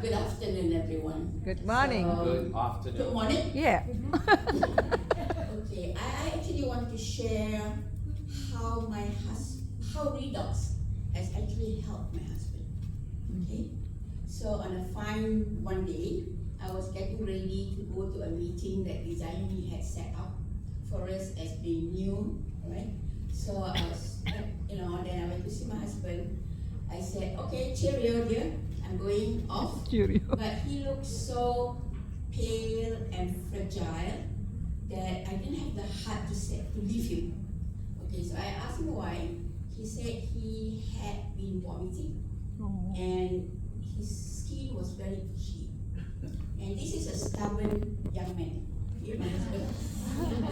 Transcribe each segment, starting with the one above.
Good afternoon, everyone. Good morning. Good afternoon. Good morning. Yeah. Okay, I actually want to share how Redox has actually helped my husband. Okay, so on a fine one day, I was getting ready to go to a meeting that Design had set up for us as being new, right? So I was, then I went to see my husband. I said, okay, cheerio, dear. I'm going off. Cheerio. But he looked so pale and fragile that I didn't have the heart to leave him. Okay, so I asked him why. He said he had been vomiting and his skin was very itchy. And this is a stubborn young man. Okay, my husband.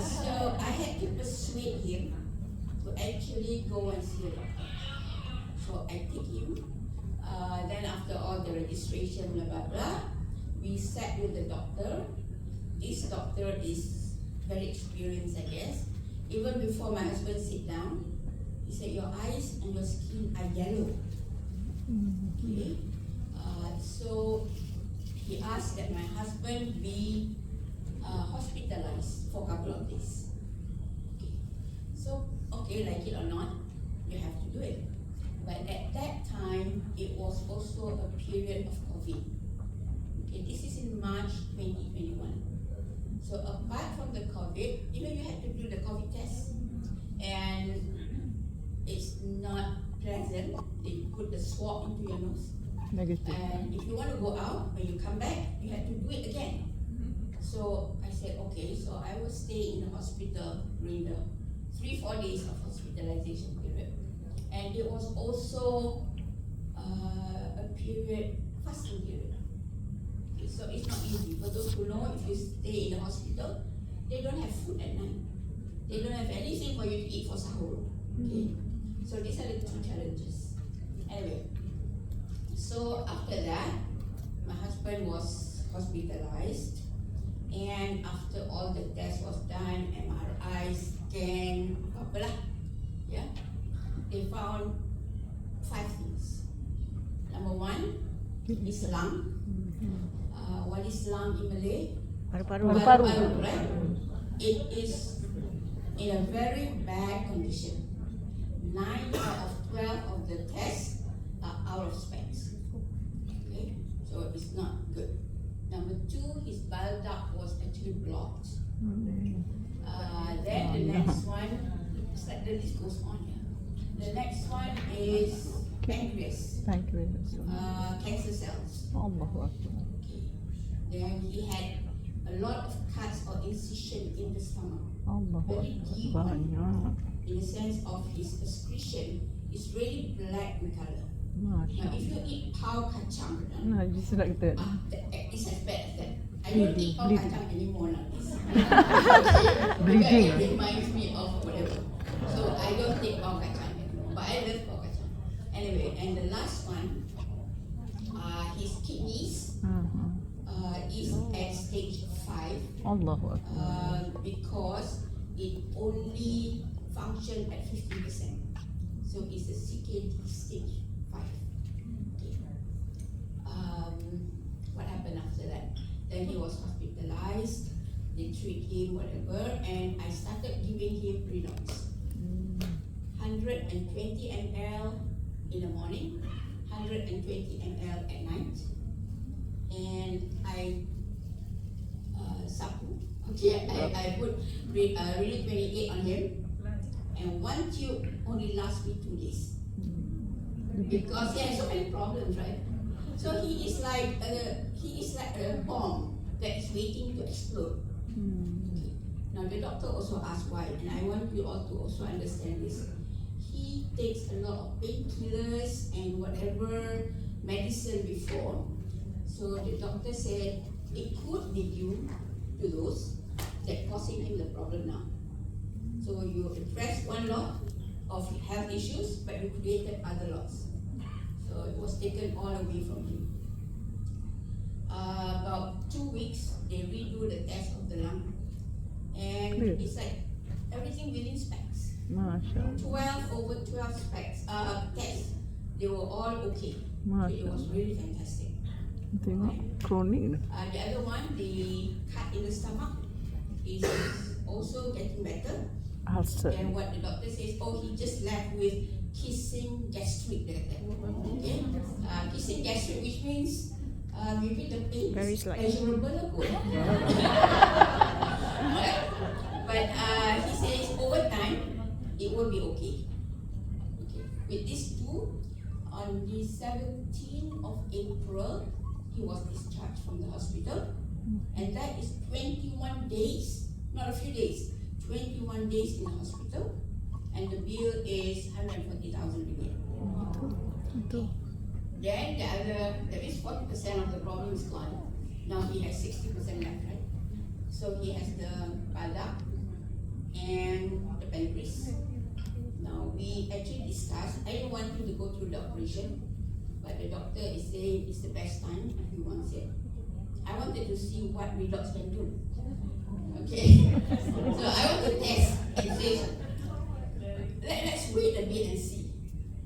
So I had to persuade him to actually go and see a doctor. So I take him. Then after all the registration, blah blah blah, we sat with the doctor. This doctor is very experienced, I guess. Even before my husband sit down, he said, your eyes and your skin are yellow. Okay. So he asked that my husband be hospitalized for a couple of days. Okay. So, okay, like it or not, you have to do it. But at that time, it was also a period of COVID. Okay, this is in March 2021. So apart from the COVID, you had to do the COVID test. And it's not pleasant. They put the swab into your nose. Negative. And if you want to go out, when you come back, you have to do it again. So I said, okay, so I will stay in the hospital during the 3-4 days of hospitalization period. And it was also a fasting period. Okay, so it's not easy. For those who know, if you stay in the hospital, they don't have food at night. They don't have anything for you to eat for sahur. Okay, so these are the two challenges. Anyway, so after that, my husband was hospitalized, and after all the tests was done, MRI scan, apa lah, yeah. They found 5 things. Number 1 is lung. What is lung in Malay? Paru-paru. Right? It is in a very bad condition. 9 out of 12 of the tests are out of specs. Okay, so it's not good. Number 2, his bile duct was actually blocked. Then the next one, it's like the list goes on. The next one is pancreas. Cancer cells. Allah. Okay. Then he had a lot of cuts or incision in the stomach. Very deep one. In the sense of his excretion is really black in color. Now if you eat pau kacang, Just like that. it's as bad as that. I don't eat pau kacang anymore nowadays. Bleeding. It reminds me of whatever. So I don't take pau kacang. But I love pau kacang. Anyway, and the last one, his kidneys is at stage 5 Allahu because it only functioned at 50%. So it's a CKD stage 5. Okay. What happened after that? Then he was hospitalized, they treat him, whatever, and I started giving him Redox. 120 ml in the morning, 120 ml at night, and I sapu. Okay, I put really 28 on him, and 1 tube only lasts me 2 days because he has so many problems, right? So he is like a bomb that is waiting to explode. Okay. Now the doctor also asked why, and I want you all to also understand this. He takes a lot of painkillers and whatever medicine before. So the doctor said it could be due to those that causing him the problem now. So you addressed one lot of health issues, but you created other lots. So it was taken all away from him. About 2 weeks, they redo the test of the lung, and it's like everything within specs. 12 over 12 specs tests, they were all okay. It was really fantastic. Tengok kronik ni. The other one, the cut in the stomach, is also getting better. Ulcer. And what the doctor says, oh, he just left with kissing gastric. Okay, kissing gastric, which means maybe the pain Very is slight. pleasurable or good. Right? But he says over time it will be okay. Okay. With these two, on the 17th of April, he was discharged from the hospital, and that is 21 days, not a few days, 21 days in the hospital, and the bill is 140,000 ringgit. Itu. Then the other, that is 40% of the problem is gone. Now he has 60% left, right? So he has the badak and the pancreas. Now we actually discussed, I didn't want him to go through the operation, but the doctor is saying it's the best time if he wants it. I wanted to see what Redox can do. Okay, so I want to test and say, let's wait a bit and see.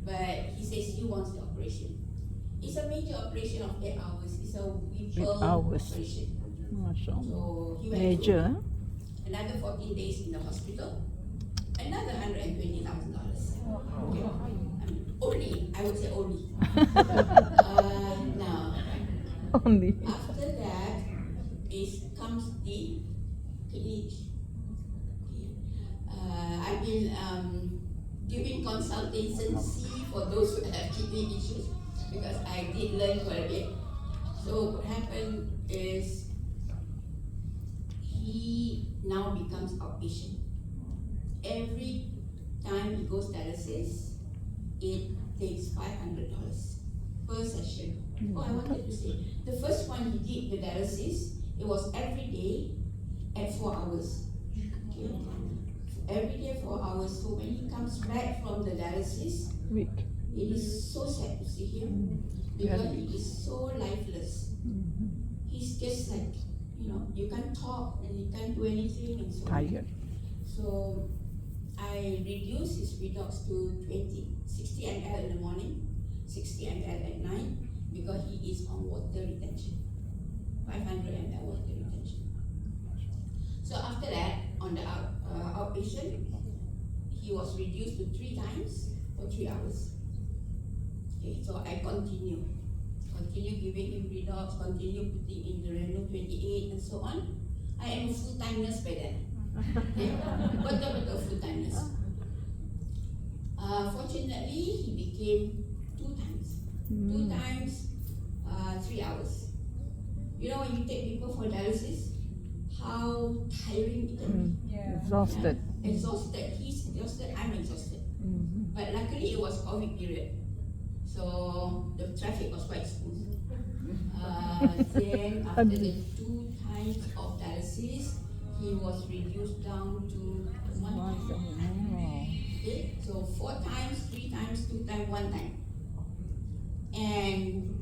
But he says he wants the operation. It's a major operation of 8 hours. It's a Whipple 8 hours. operation. Masya Allah. So he went Major. through another 14 days in the hospital, another $120,000. Okay. Only, I would say only. Now, Only. after that comes the kidney. I've been giving consultancy for those who have kidney issues because I did learn quite a bit. So what happened is he now becomes outpatient. Every time he goes dialysis, it takes $500 per session. Oh, I wanted to say, the first one he did the dialysis, it was every day at 4 hours. Okay. Every day 4 hours. So when he comes back from the dialysis, Weak. it is so sad to see him because he is so lifeless. He's just like, you can't talk and you can't do anything and so on. Tired. So I reduced his redox to 60 ml in the morning, 60 ml at night, because he is on water retention, 500 ml water retention. So after that, on the outpatient, he was reduced to 3 times for 3 hours. Okay, so I continue giving him redox, continue putting in the Reno 28 and so on. I am a full-time nurse by then. Okay, betul full-time nurse. Fortunately, he became 2 times. 2 times, 3 hours. You know when you take people for dialysis, how tiring it can be. Exhausted. Yeah? Exhausted. He's exhausted, I'm exhausted. But luckily it was COVID period. So the traffic was quite smooth. Then after the 2 times of dialysis, he was reduced down to 1 time. Okay, so 4 times, 3 times, 2 times, 1 time. And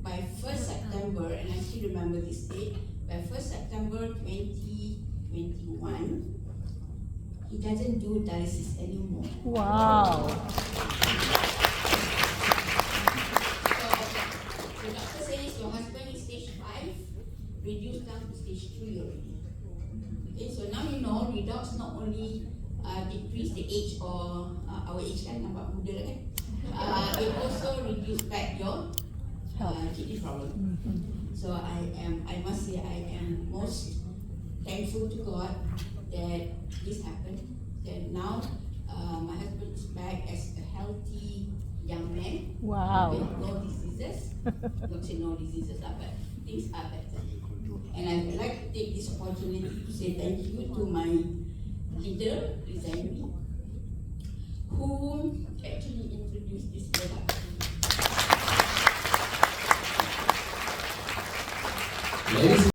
by 1st September, and I still remember this date, by 1st September 2021, he doesn't do dialysis anymore. Wow. So the doctor says your husband is stage 5, reduced down to stage 3 already. Okay, so now you know redox not only decrease the age or our age kan nampak muda kan, it also reduce back your kidney problem. So I must say I am most thankful to God that this happened. That now my husband is back as a healthy young man. Wow. With no diseases. Not say no diseases, but things are better. And I would like to take this opportunity to say thank you to my leader, Rizani, who actually introduced this product.